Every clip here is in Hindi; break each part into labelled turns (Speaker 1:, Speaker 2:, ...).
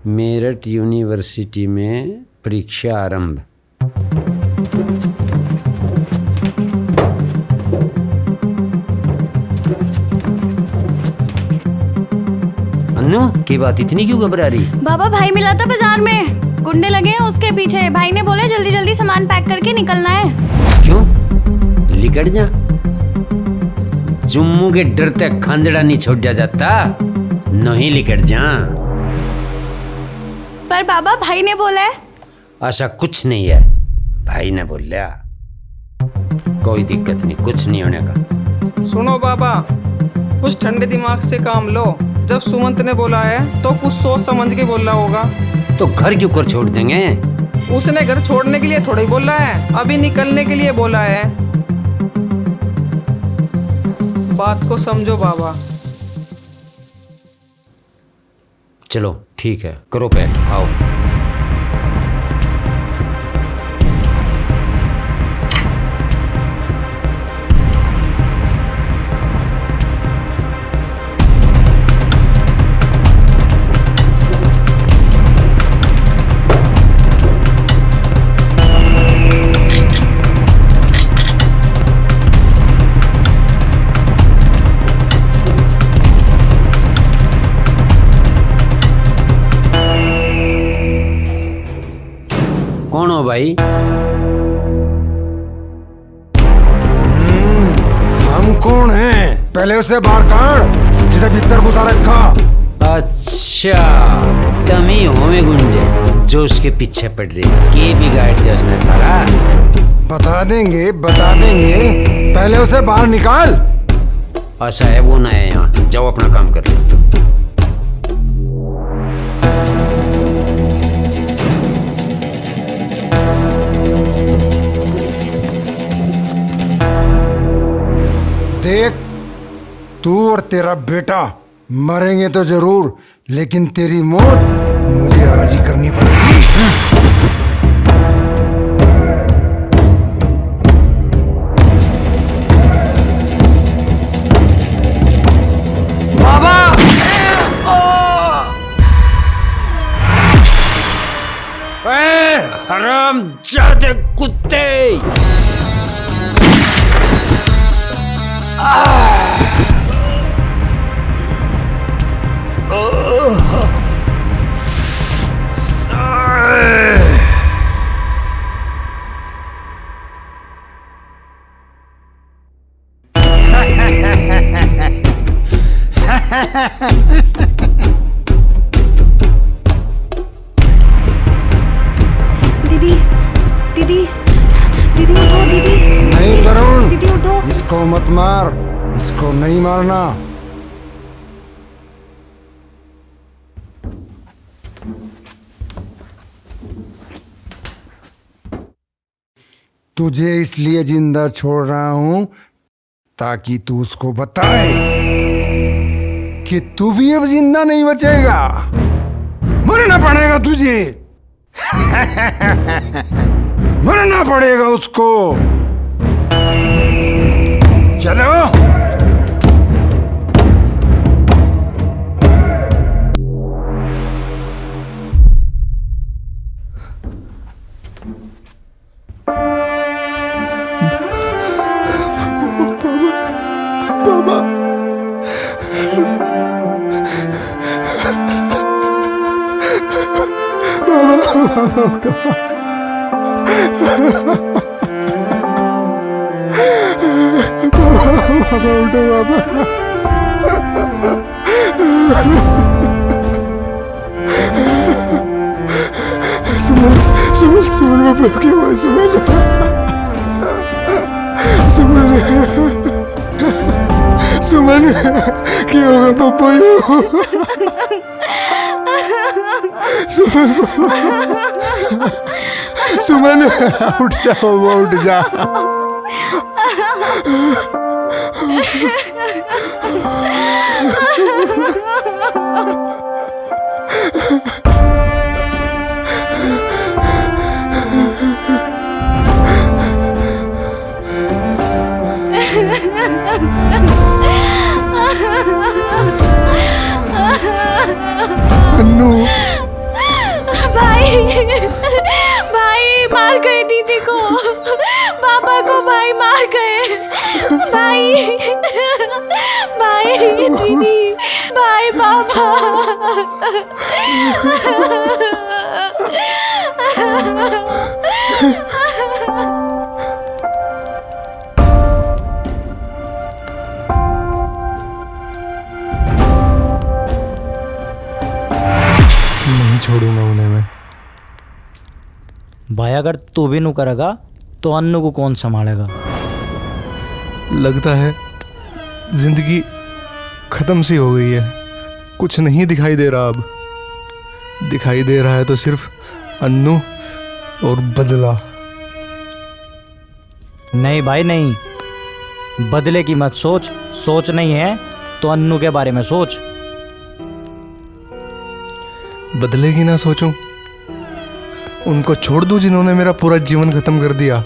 Speaker 1: मेरठ यूनिवर्सिटी में परीक्षा आरंभ। अन्नू की बात इतनी क्यों घबरा रही?
Speaker 2: बाबा भाई मिला था बाजार में, गुंडे लगे हैं उसके पीछे। भाई ने बोले जल्दी जल्दी सामान पैक करके निकलना है।
Speaker 1: क्यों? लिकड़ जा, जुम्मू के डर तक खांदड़ा नहीं छोड़ा जाता, नहीं लिकड़ जा।
Speaker 2: पर बाबा भाई ने बोला है।
Speaker 1: ऐसा कुछ नहीं है, भाई ने बोला। कोई दिक्कत नहीं, कुछ नहीं होने का।
Speaker 3: सुनो बाबा, कुछ ठंडे दिमाग से काम लो। जब सुमंत ने बोला है तो कुछ सोच समझ के बोला होगा।
Speaker 1: तो घर क्यों कर छोड़ देंगे?
Speaker 3: उसने घर छोड़ने के लिए थोड़ा ही बोला है, अभी निकलने के लिए बोला है। बात को समझो बाबा।
Speaker 1: चलो ठीक है, करो पैक, आओ। कौन हो भाई?
Speaker 4: हम कौन हैं? पहले उसे बाहर काढ़ जिसे भीतर घुसा रखा।
Speaker 1: अच्छा, तुम ही हो में गुंडे जो उसके पीछे पड़ रहे। के बिगाड़ दिया उसने थारा?
Speaker 4: बता देंगे, बता देंगे, पहले उसे बाहर निकाल।
Speaker 1: ऐसा है, वो ना है यहाँ, जाओ अपना काम कर लो।
Speaker 4: देख, तू और तेरा बेटा मरेंगे तो जरूर, लेकिन तेरी मौत मुझे आज ही करनी पड़ेगी।
Speaker 3: बाबा!
Speaker 1: हरामजादे कुत्ते!
Speaker 2: दीदी दीदी दीदी उठो दीदी।
Speaker 4: नहीं करुण,
Speaker 2: दीदी उठो।
Speaker 4: इसको मत मार, इसको नहीं मारना। तुझे इसलिए जिंदा छोड़ रहा हूं ताकि तू उसको बताए कि तू भी अब जिंदा नहीं बचेगा, मरना पड़ेगा तुझे। मरना पड़ेगा उसको। चलो। बाबा, सुमन बाबा क्या हुआ? सुमन क्या होगा पापा? सुमन उठ जा बाबा, उठ जा। अन्नू,
Speaker 2: भाई मार गए दीदी को, पापा को भाई मार गए। भाई भाई दीदी, भाई पापा।
Speaker 5: नहीं छोड़ूंगा उन्हें मैं।
Speaker 6: भाई अगर तू भी नू करेगा तो अन्नू को कौन संभालेगा?
Speaker 5: लगता है जिंदगी खत्म सी हो गई है, कुछ नहीं दिखाई दे रहा। अब दिखाई दे रहा है तो सिर्फ अन्नू और बदला।
Speaker 6: नहीं भाई नहीं, बदले की मत सोच। सोच नहीं है तो अन्नू के बारे में सोच।
Speaker 5: बदले की ना सोचूं? उनको छोड़ दूं जिन्होंने मेरा पूरा जीवन खत्म कर दिया,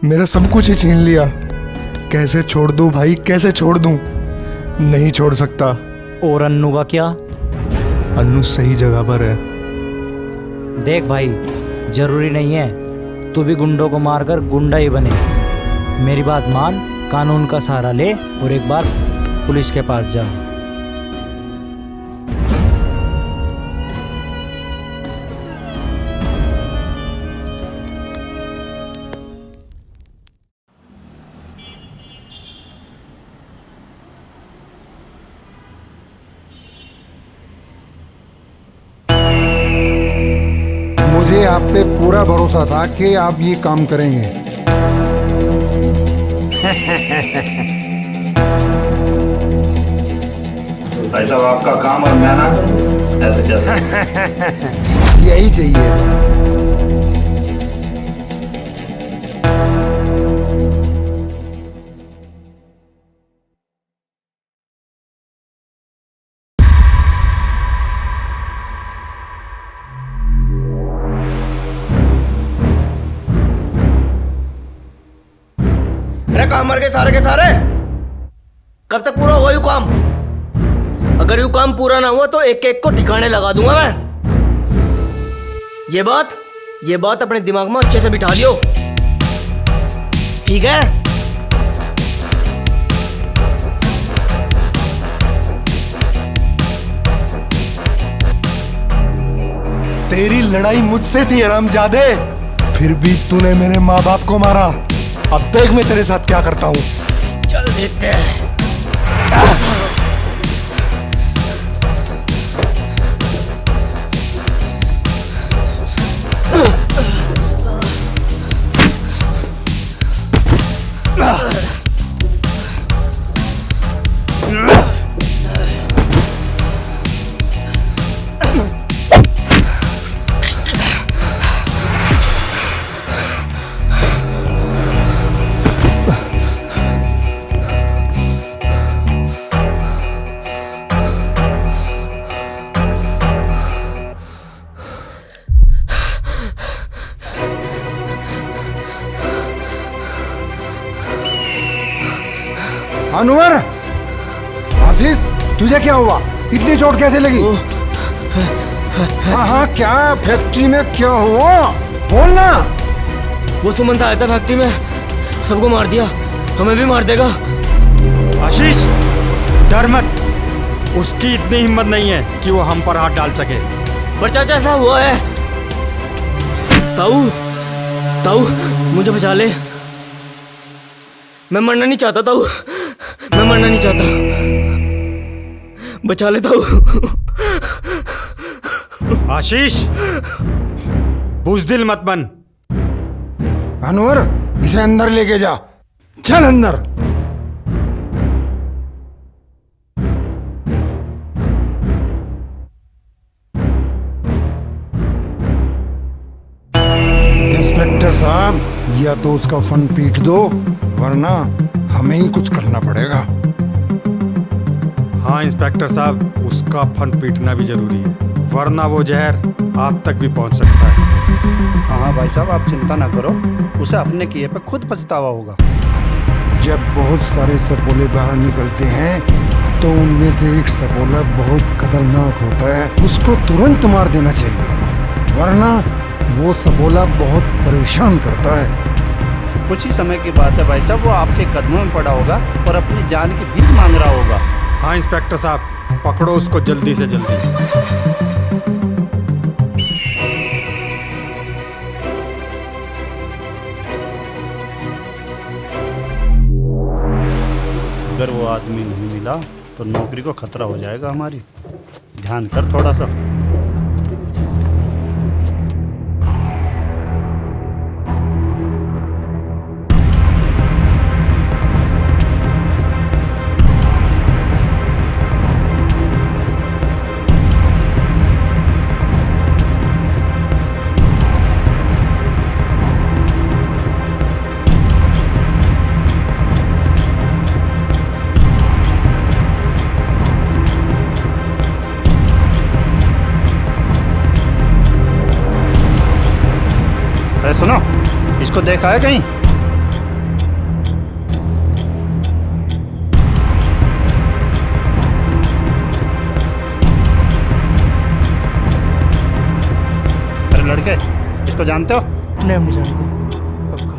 Speaker 5: मेरा सब कुछ ही छीन लिया। कैसे छोड़ दूं भाई, कैसे छोड़ दूं? नहीं छोड़ सकता।
Speaker 6: और अन्नू का क्या?
Speaker 5: अन्नू सही जगह पर है।
Speaker 6: देख भाई, जरूरी नहीं है तू भी गुंडों को मारकर गुंडा ही बने। मेरी बात मान, कानून का सहारा ले और एक बार पुलिस के पास जा।
Speaker 4: मुझे आप पे पूरा भरोसा था कि आप ये काम करेंगे।
Speaker 7: भाई साहब आपका काम और मैं ना ऐसे कैसे?
Speaker 4: यही चाहिए था।
Speaker 8: अरे काम मर गए सारे के सारे। कब तक पूरा होगा यू काम? अगर यू काम पूरा ना हुआ तो एक एक को ठिकाने लगा दूंगा मैं। ये बात अपने दिमाग में अच्छे से बिठा लियो, ठीक है?
Speaker 5: तेरी लड़ाई मुझसे थी हरामजादे, फिर भी तूने मेरे माँ बाप को मारा। अब देख मैं तेरे साथ क्या करता हूँ।
Speaker 8: चल देखते हैं।
Speaker 4: अनवर, आशीष, तुझे क्या हुआ? इतनी चोट कैसे लगी? हाँ हाँ, क्या फैक्ट्री में क्या हुआ? बोलना।
Speaker 8: वो सुमंत आया था फैक्ट्री में, सबको मार दिया, हमें भी मार देगा।
Speaker 9: आशीष, डर मत, उसकी इतनी हिम्मत नहीं है कि वो हम पर हाथ डाल सके।
Speaker 8: पर चाचा ऐसा हुआ है। ताऊ मुझे बचा ले, मैं मरना नहीं चाहता। ताऊ मैं मरना नहीं चाहता, बचा ले ताऊ।
Speaker 9: आशीष, बुज़दिल मत बन।
Speaker 4: अनवर, इसे अंदर लेके जा। चल अंदर। इंस्पेक्टर साहब, या तो उसका फन पीट दो, वरना हमें ही कुछ करना पड़ेगा।
Speaker 9: हाँ इंस्पेक्टर साहब, उसका फन पीटना भी जरूरी है, वरना वो जहर आप तक भी पहुंच सकता है।
Speaker 7: हाँ भाई साहब, आप चिंता ना करो, उसे अपने किए पे खुद पछतावा होगा।
Speaker 4: जब बहुत सारे सपोले बाहर निकलते हैं तो उनमें से एक सपोला बहुत खतरनाक होता है, उसको तुरंत मार देना चाहिए, वरना वो सबोला बहुत परेशान करता है।
Speaker 7: कुछ ही समय की बात है भाई साहब, वो आपके कदमों में पड़ा होगा और अपनी जान की भीख मांग रहा होगा।
Speaker 9: हाँ इंस्पेक्टर साहब, पकड़ो उसको जल्दी से जल्दी।
Speaker 7: अगर वो आदमी नहीं मिला तो नौकरी को खतरा हो जाएगा हमारी। ध्यान कर थोड़ा सा। अरे सुनो, इसको देखा है कहीं? अरे लड़के, इसको जानते हो?
Speaker 5: नहीं, हम नहीं जानते। पक्का।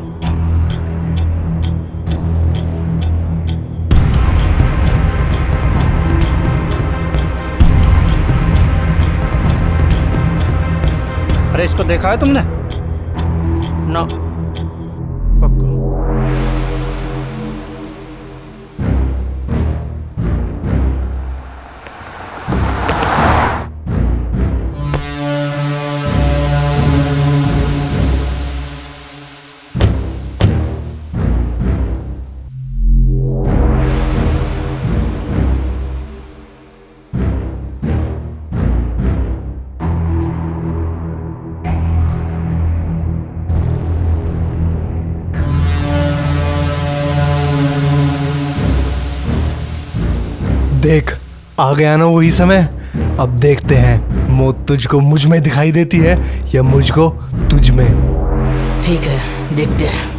Speaker 7: अरे इसको देखा है तुमने?
Speaker 5: ना, पक्का। देख, आ गया ना वही समय। अब देखते हैं मौत तुझको मुझ में दिखाई देती है या मुझको तुझ में।
Speaker 8: ठीक है, देखते हैं।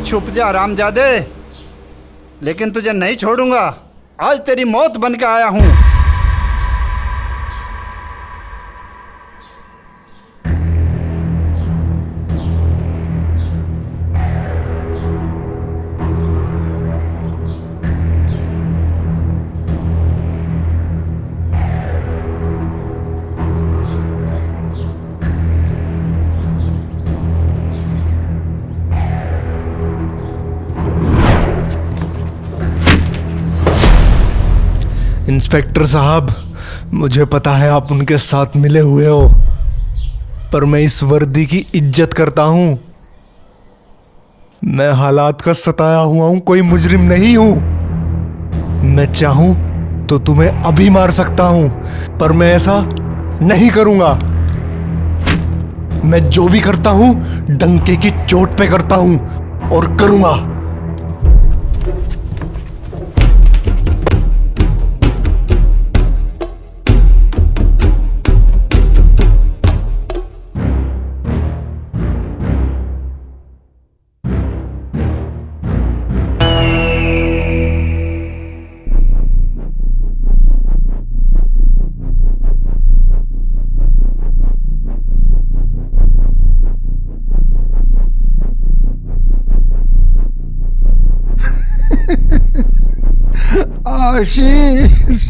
Speaker 7: छुप जा रामजादे, लेकिन तुझे नहीं छोड़ूंगा। आज तेरी मौत बन के आया हूं।
Speaker 5: इंस्पेक्टर साहब, मुझे पता है आप उनके साथ मिले हुए हो, पर मैं इस वर्दी की इज्जत करता हूं। मैं हालात का सताया हुआ हूं, कोई मुजरिम नहीं हूं। मैं चाहूं तो तुम्हें अभी मार सकता हूं, पर मैं ऐसा नहीं करूंगा। मैं जो भी करता हूं डंके की चोट पे करता हूं और करूंगा।
Speaker 4: आशीष,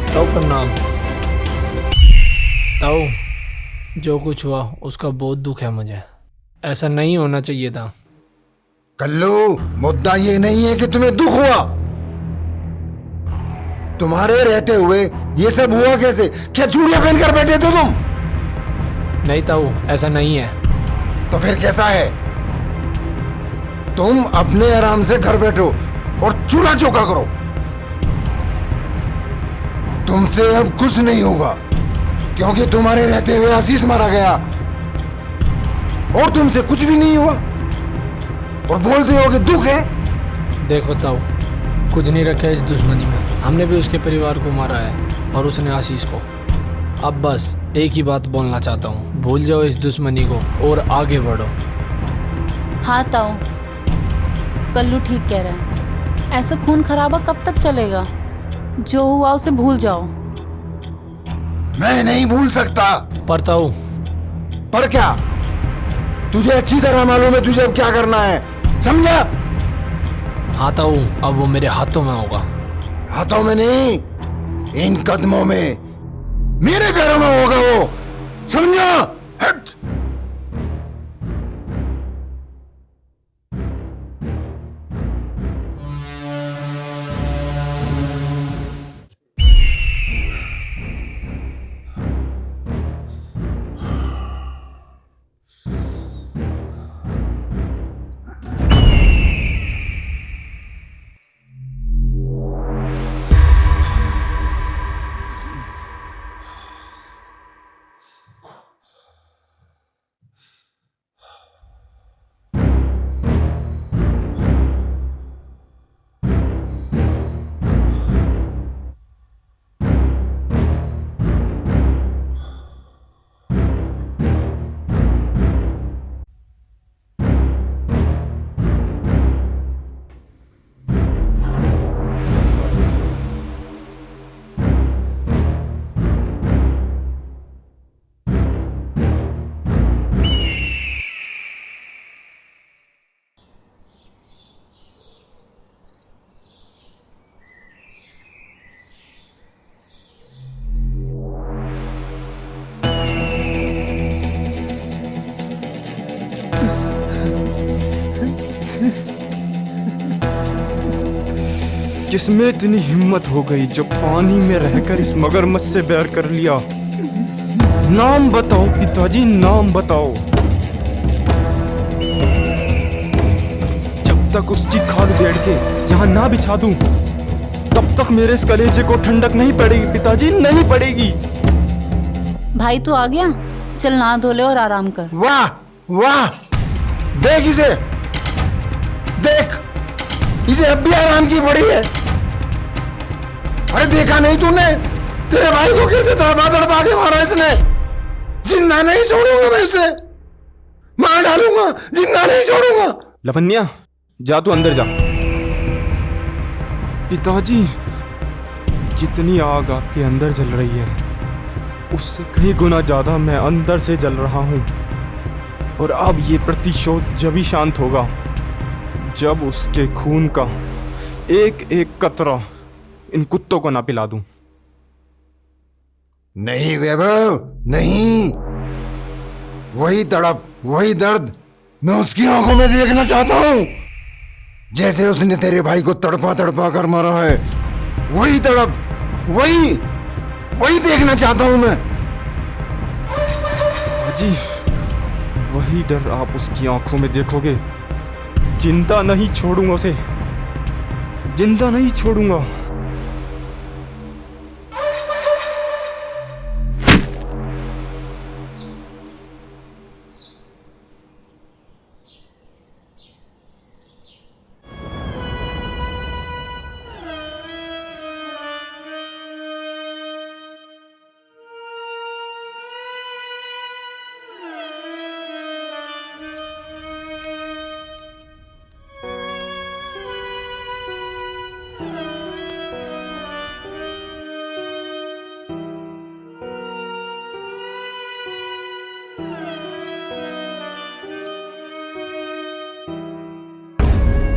Speaker 10: ताऊ प्रणाम। ताऊ, जो कुछ हुआ उसका बहुत दुख है मुझे। ऐसा नहीं होना चाहिए था।
Speaker 4: कल्लू, मुद्दा ये नहीं है कि तुम्हें दुख हुआ। तुम्हारे रहते हुए ये सब हुआ कैसे? क्या चूड़ियां पहनकर बैठे थे तुम?
Speaker 10: नहीं ताऊ, ऐसा नहीं है।
Speaker 4: तो फिर कैसा है? तुम अपने आराम से घर बैठो और चूल्हा चौका करो। तुमसे अब कुछ नहीं होगा, क्योंकि तुम्हारे रहते हुए आशीष मारा गया और तुमसे कुछ भी नहीं हुआ और बोलते हो कि दुख है।
Speaker 10: देखो ताऊ, कुछ नहीं रखा है इस दुश्मनी में। हमने भी उसके परिवार को मारा है और उसने आशीष को। अब बस एक ही बात बोलना चाहता हूँ, भूल जाओ इस दुश्मनी को और आगे बढ़ो।
Speaker 11: हाँ ताऊ, कल्लू ठीक कह रहा है। ऐसा खून खराबा कब तक चलेगा? जो हुआ उसे भूल जाओ।
Speaker 4: मैं नहीं भूल सकता।
Speaker 10: पर ताऊ।
Speaker 4: पर क्या? तुझे अच्छी तरह मालूम है तुझे अब क्या करना है, समझा?
Speaker 10: हाँ ताऊ, अब वो मेरे हाथों में होगा।
Speaker 4: हाथों में नहीं, इन कदमों में, मेरे पैरों में होगा वो, समझा? हट।
Speaker 9: किसमें इतनी हिम्मत हो गई जो पानी में रहकर इस मगरमच्छ से बैर कर लिया? नाम बताओ पिताजी, नाम बताओ। जब तक उसकी खाल बेड़ के यहाँ ना बिछा दूं, तब तक मेरे इस कलेजे को ठंडक नहीं पड़ेगी पिताजी, नहीं पड़ेगी।
Speaker 11: भाई तू आ गया, चल नहा धो ले और आराम कर।
Speaker 4: वाह वाह, देख इसे, देख इसे अब भी आराम की पड़ी है। अरे देखा नहीं तूने तेरे भाई को कैसे तड़पा तड़पा के मारा इसने? जिंदा नहीं छोड़ूंगा मैं इसे, मार डालूंगा, जिंदा नहीं छोड़ूंगा।
Speaker 9: लवन्या जा, तू अंदर जा। पिताजी, जितनी आग आपके अंदर जल रही है उससे कई गुना ज्यादा मैं अंदर से जल रहा हूं। और अब ये प्रतिशोध जब ही शांत होगा जब उसके खून का एक एक कतरा इन कुत्तों को ना पिला दूं।
Speaker 4: नहीं वैभव, नहीं, वही तड़प, वही दर्द मैं उसकी आंखों में देखना चाहता हूं, जैसे उसने तेरे भाई को तड़पा तड़पा कर मारा है। वही तड़प, वही देखना चाहता हूं मैं।
Speaker 9: पिताजी, वही डर आप उसकी आंखों में देखोगे। जिंदा नहीं छोड़ूंगा उसे, जिंदा नहीं छोड़ूंगा।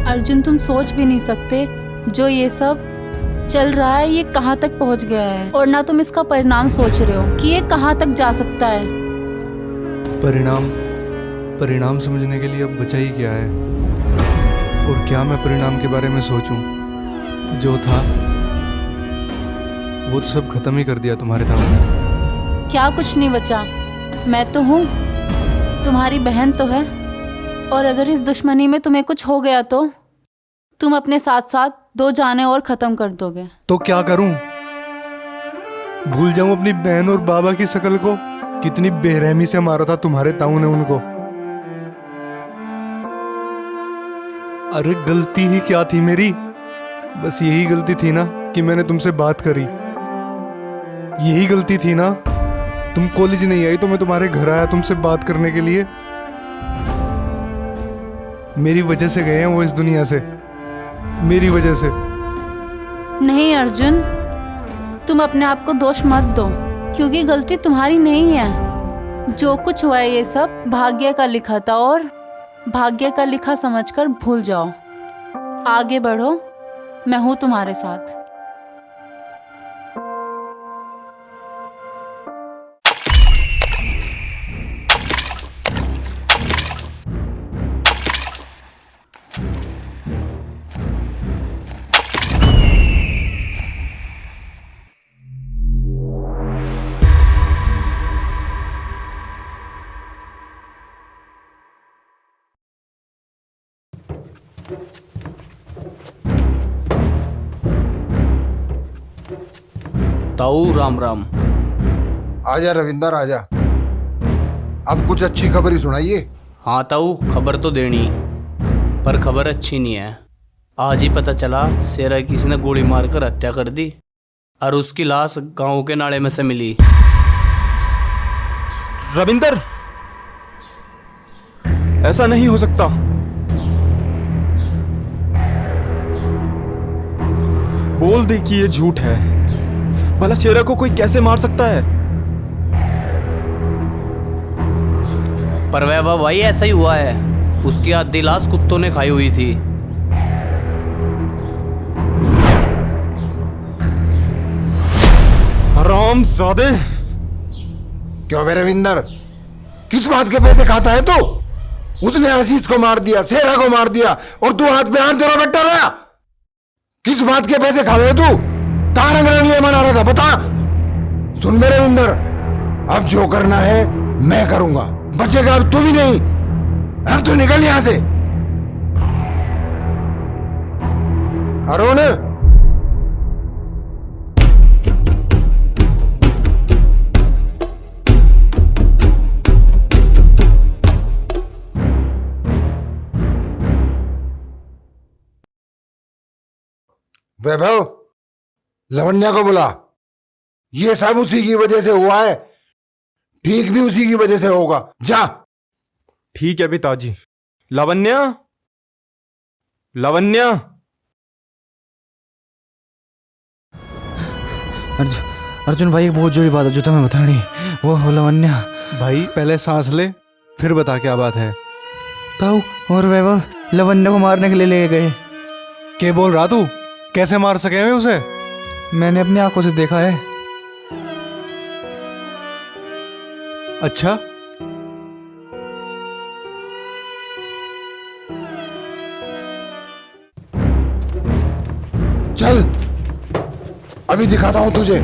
Speaker 11: अर्जुन, तुम सोच भी नहीं सकते जो ये सब चल रहा है ये कहाँ तक पहुँच गया है, और ना तुम इसका परिणाम सोच रहे हो कि ये कहाँ तक जा सकता है।
Speaker 5: परिणाम समझने के लिए अब बचा ही क्या है? और क्या मैं परिणाम के बारे में सोचूं? जो था वो तो सब खत्म ही कर दिया तुम्हारे सामने।
Speaker 11: क्या कुछ नहीं बचा? मैं तो हूँ, तुम्हारी बहन तो है, और अगर इस दुश्मनी में तुम्हें कुछ हो गया तो तुम अपने साथ साथ 2 जानें और खत्म कर दोगे।
Speaker 5: तो क्या करूं? भूल जाऊं अपनी बहन और बाबा की शक्ल को? कितनी बेरहमी से मारा था तुम्हारे ताऊ ने उनको। अरे गलती ही क्या थी मेरी? बस यही गलती थी ना कि मैंने तुमसे बात करी। यही गलती थी ना, तुम कॉलेज नहीं आई तो मैं तुम्हारे घर आया तुमसे बात करने के लिए। मेरी वजह से गए हैं वो इस दुनिया से, मेरी वजह से।
Speaker 11: नहीं अर्जुन, तुम अपने आप को दोष मत दो, क्योंकि गलती तुम्हारी नहीं है। जो कुछ हुआ है ये सब भाग्य का लिखा था, और भाग्य का लिखा समझकर भूल जाओ। आगे बढ़ो, मैं हूं तुम्हारे साथ।
Speaker 10: ताऊ राम राम।
Speaker 4: आजा रविंदर, आजा। अब कुछ अच्छी खबर ही सुनाइए।
Speaker 10: हाँ ताऊ, खबर तो देनी, पर खबर अच्छी नहीं है। आज ही पता चला शेरा किसी ने गोली मारकर हत्या कर दी, और उसकी लाश गांव के नाले में से मिली।
Speaker 9: रविंदर, ऐसा नहीं हो सकता। बोल दे कि ये झूठ है। भला शेरा को कोई कैसे मार सकता है?
Speaker 10: पर वैभव भाई, ऐसा ही हुआ है। उसकी आधी लाश कुत्तों ने खाई हुई थी।
Speaker 9: हरामजादे!
Speaker 4: क्यों बे रविंदर, किस बात के पैसे खाता है तू? उसने आशीष को मार दिया, शेरा को मार दिया, और तू हाथ पे हाथ धरा बैठा रहा। किस बात के पैसे खा रहे तू? कहाँ रंगरलियां मना रहा था बता। सुन मेरे विंदर, अब जो करना है मैं करूंगा, बचेगा अब तू भी नहीं। अब तू निकल यहां से। अरुण, वैभव, लवण्या को बुला। ये सब उसी की वजह से हुआ है, ठीक भी उसी की वजह से होगा। जा।
Speaker 9: ठीक है पिताजी। लावण्या, लावण्या।
Speaker 6: अर्जुन भाई, एक बहुत जरूरी बात है जो तुम्हें बतानी। वो हो लावण्या।
Speaker 5: भाई पहले सांस ले, फिर बता क्या बात है।
Speaker 6: ताऊ और वैभव लावण्या को मारने के लिए ले गए।
Speaker 5: क्या बोल रहा तू? कैसे मार सके मैं उसे?
Speaker 6: मैंने अपनी आंखों से देखा है।
Speaker 5: अच्छा,
Speaker 4: चल अभी दिखाता हूं तुझे।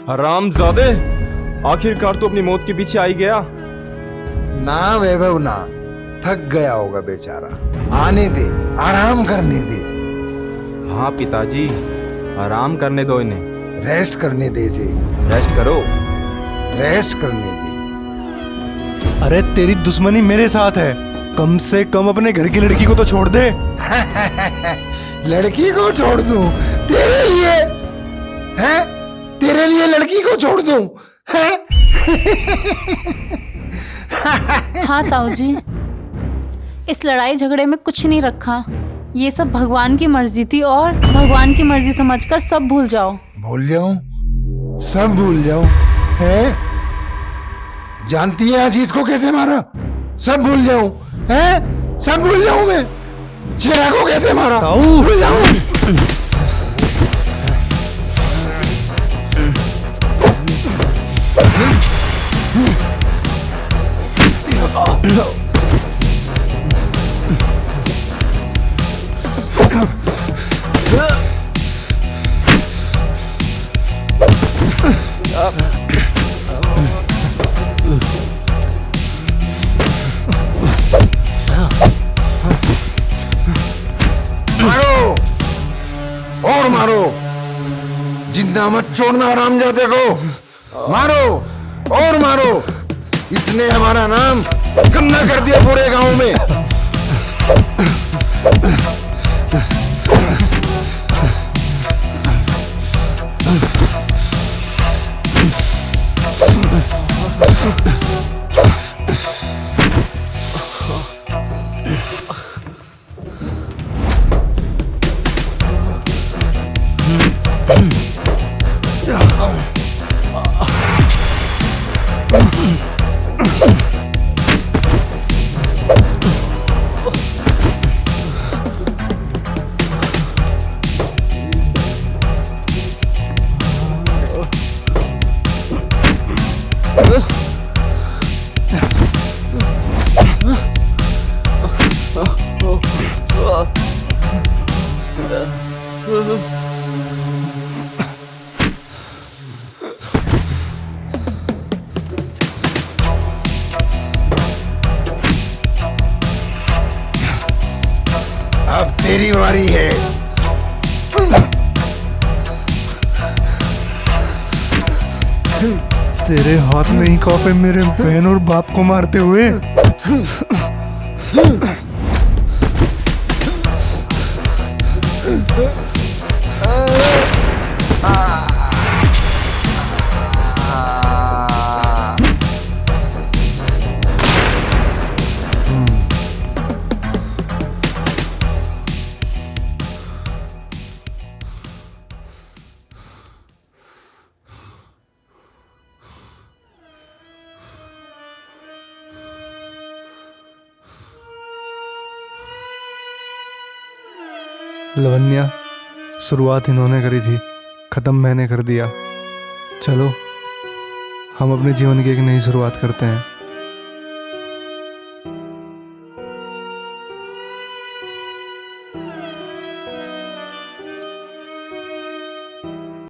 Speaker 9: हरामजादे, आखिरकार तो अपनी मौत के पीछे आई गया।
Speaker 4: ना वैभव ना, थक गया होगा बेचारा। आने दे, आराम करने दे।
Speaker 9: हाँ पिताजी, आराम करने दो इन्हें।
Speaker 4: रेस्ट करने दे इसे।
Speaker 9: रेस्ट करो।
Speaker 4: रेस्ट करने दे।
Speaker 5: अरे तेरी दुश्मनी मेरे साथ है, कम से कम अपने घर की लड़की को तो छोड़ दे।
Speaker 4: लड़की को छोड़ दूं तेरे लिए? हैं? तेरे लिए लड़की को छोड़ दूं? हैं?
Speaker 11: हाँ ताऊ जी, इस लड़ाई झगड़े में कुछ नहीं रखा। ये सब भगवान की मर्जी थी और भगवान की मर्जी समझकर सब भूल जाओ।
Speaker 4: भूल जाऊं? सब भूल जाऊं? हैं? जानती है आशीष को कैसे मारा? सब भूल जाऊं? हैं? सब भूल जाऊं मैं? चिरा को कैसे मारा? भूल जाऊं? मारो और मारो, जिंदा मत छोड़ना हरामजादे को। मारो और मारो, इसने हमारा नाम गंदा कर दिया पूरे गांव में। अब तेरी बारी है।
Speaker 5: तेरे हाथ में ही कॉप है मेरे बहन और बाप को मारते हुए। लवन्या, शुरुआत इन्होंने करी थी, ख़त्म मैंने कर दिया। चलो हम अपने जीवन की एक नई शुरुआत करते हैं।